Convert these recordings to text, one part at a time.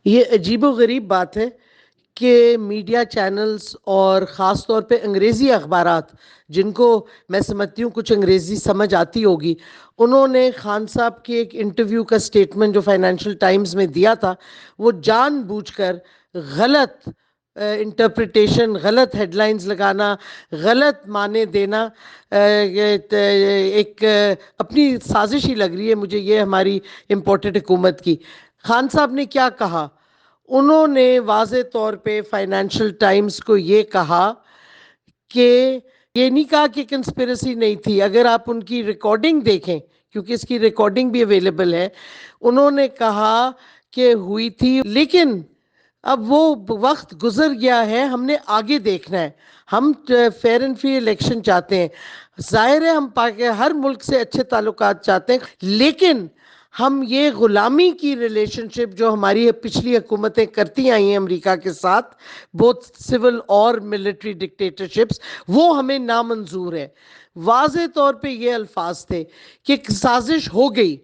یہ عجیب و غریب بات ہے کہ میڈیا چینلز اور خاص طور پہ انگریزی اخبارات، جن کو میں سمجھتی ہوں کچھ انگریزی سمجھ آتی ہوگی، انہوں نے خان صاحب کی ایک انٹرویو کا سٹیٹمنٹ جو فائنینشل ٹائمز میں دیا تھا، وہ جان بوجھ کر غلط انٹرپریٹیشن، غلط ہیڈ لائنز لگانا، غلط معنی دینا، ایک اپنی سازش ہی لگ رہی ہے مجھے یہ ہماری امپورٹنٹ حکومت کی۔ خان صاحب نے کیا کہا؟ انہوں نے واضح طور پہ فائنینشل ٹائمز کو یہ کہا کہ یہ نہیں کہا کہ کنسپیرسی نہیں تھی، اگر آپ ان کی ریکارڈنگ دیکھیں کیونکہ اس کی ریکارڈنگ بھی اویلیبل ہے، انہوں نے کہا کہ ہوئی تھی، لیکن اب وہ وقت گزر گیا ہے، ہم نے آگے دیکھنا ہے، ہم فیئر اینڈ فری الیکشن چاہتے ہیں، ظاہر ہے ہم ہر ملک سے اچھے تعلقات چاہتے ہیں، لیکن ہم یہ غلامی کی ریلیشن شپ جو ہماری پچھلی حکومتیں کرتی آئی ہیں امریکہ کے ساتھ، بہت سول اور ملٹری ڈکٹیٹرشپس، وہ ہمیں نامنظور ہے۔ واضح طور پہ یہ الفاظ تھے کہ سازش ہو گئی۔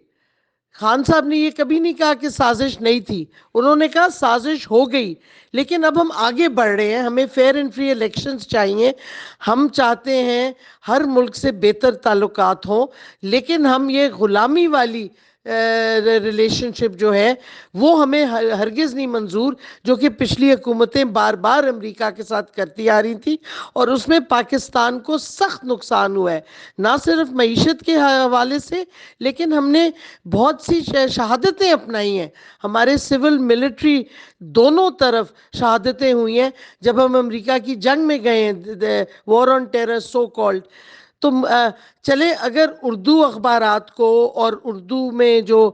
خان صاحب نے یہ کبھی نہیں کہا کہ سازش نہیں تھی، انہوں نے کہا سازش ہو گئی، لیکن اب ہم آگے بڑھ رہے ہیں، ہمیں فیئر اینڈ فری الیکشنز چاہیے، ہم چاہتے ہیں ہر ملک سے بہتر تعلقات ہوں، لیکن ہم یہ غلامی والی ریلیشن شپ جو ہے وہ ہمیں ہرگز نہیں منظور، جو کہ پچھلی حکومتیں بار بار امریکہ کے ساتھ کرتی آ رہی تھی، اور اس میں پاکستان کو سخت نقصان ہوا ہے، نہ صرف معیشت کے حوالے سے، لیکن ہم نے بہت سی شہادتیں اپنائی ہیں، ہمارے سول ملٹری دونوں طرف شہادتیں ہوئی ہیں جب ہم امریکہ کی جنگ میں گئے ہیں، وار آن ٹیرر سو کالڈ۔ تو چلے اگر اردو اخبارات کو اور اردو میں جو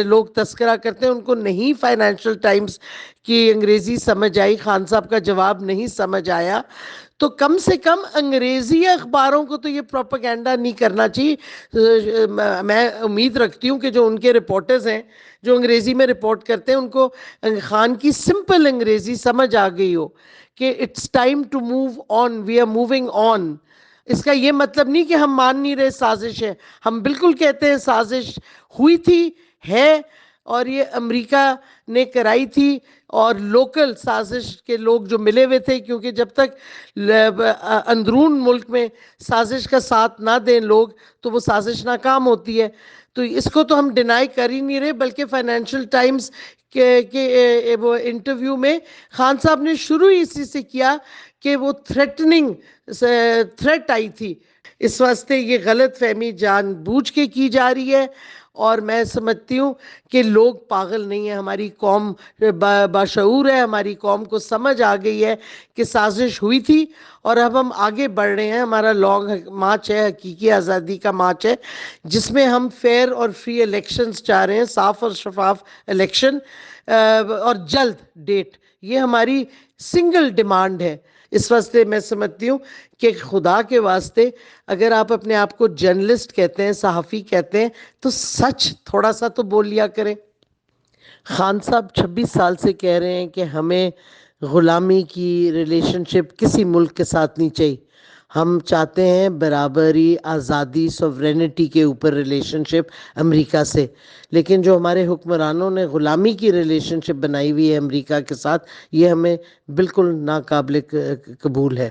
لوگ تذکرہ کرتے ہیں ان کو نہیں فائنینشل ٹائمز کی انگریزی سمجھ آئی، خان صاحب کا جواب نہیں سمجھ آیا، تو کم سے کم انگریزی اخباروں کو تو یہ پروپیگنڈا نہیں کرنا چاہیے۔ میں امید رکھتی ہوں کہ جو ان کے رپورٹرز ہیں جو انگریزی میں رپورٹ کرتے ہیں، ان کو خان کی سمپل انگریزی سمجھ آ گئی ہو کہ it's time to move on, we are moving on. اس کا یہ مطلب نہیں کہ ہم مان نہیں رہے سازش ہے، ہم بالکل کہتے ہیں سازش ہوئی تھی، ہے، اور یہ امریکہ نے کرائی تھی، اور لوکل سازش کے لوگ جو ملے ہوئے تھے، کیونکہ جب تک اندرون ملک میں سازش کا ساتھ نہ دیں لوگ تو وہ سازش ناکام ہوتی ہے۔ تو اس کو تو ہم ڈینائی کر ہی نہیں رہے، بلکہ فائنینشل ٹائمز کے وہ انٹرویو میں خان صاحب نے شروع ہی اسی سے کیا کہ وہ تھریٹ آئی تھی، اس واسطے یہ غلط فہمی جان بوجھ کے کی جا رہی ہے، اور میں سمجھتی ہوں کہ لوگ پاگل نہیں ہیں، ہماری قوم باشعور ہے، ہماری قوم کو سمجھ آ گئی ہے کہ سازش ہوئی تھی، اور اب ہم آگے بڑھ رہے ہیں، ہمارا لانگ مارچ ہے، حقیقی آزادی کا مارچ ہے، جس میں ہم فیئر اور فری الیکشنز چاہ رہے ہیں، صاف اور شفاف الیکشن، اور جلد ڈیٹ، یہ ہماری سنگل ڈیمانڈ ہے۔ اس واسطے میں سمجھتی ہوں کہ خدا کے واسطے اگر آپ اپنے آپ کو جرنلسٹ کہتے ہیں، صحافی کہتے ہیں، تو سچ تھوڑا سا تو بول لیا کریں۔ خان صاحب 26 سال سے کہہ رہے ہیں کہ ہمیں غلامی کی ریلیشن شپ کسی ملک کے ساتھ نہیں چاہیے، ہم چاہتے ہیں برابری، آزادی، سوورینٹی کے اوپر ریلیشن شپ امریکہ سے، لیکن جو ہمارے حکمرانوں نے غلامی کی ریلیشن شپ بنائی ہوئی ہے امریکہ کے ساتھ، یہ ہمیں بالکل ناقابل قبول ہے۔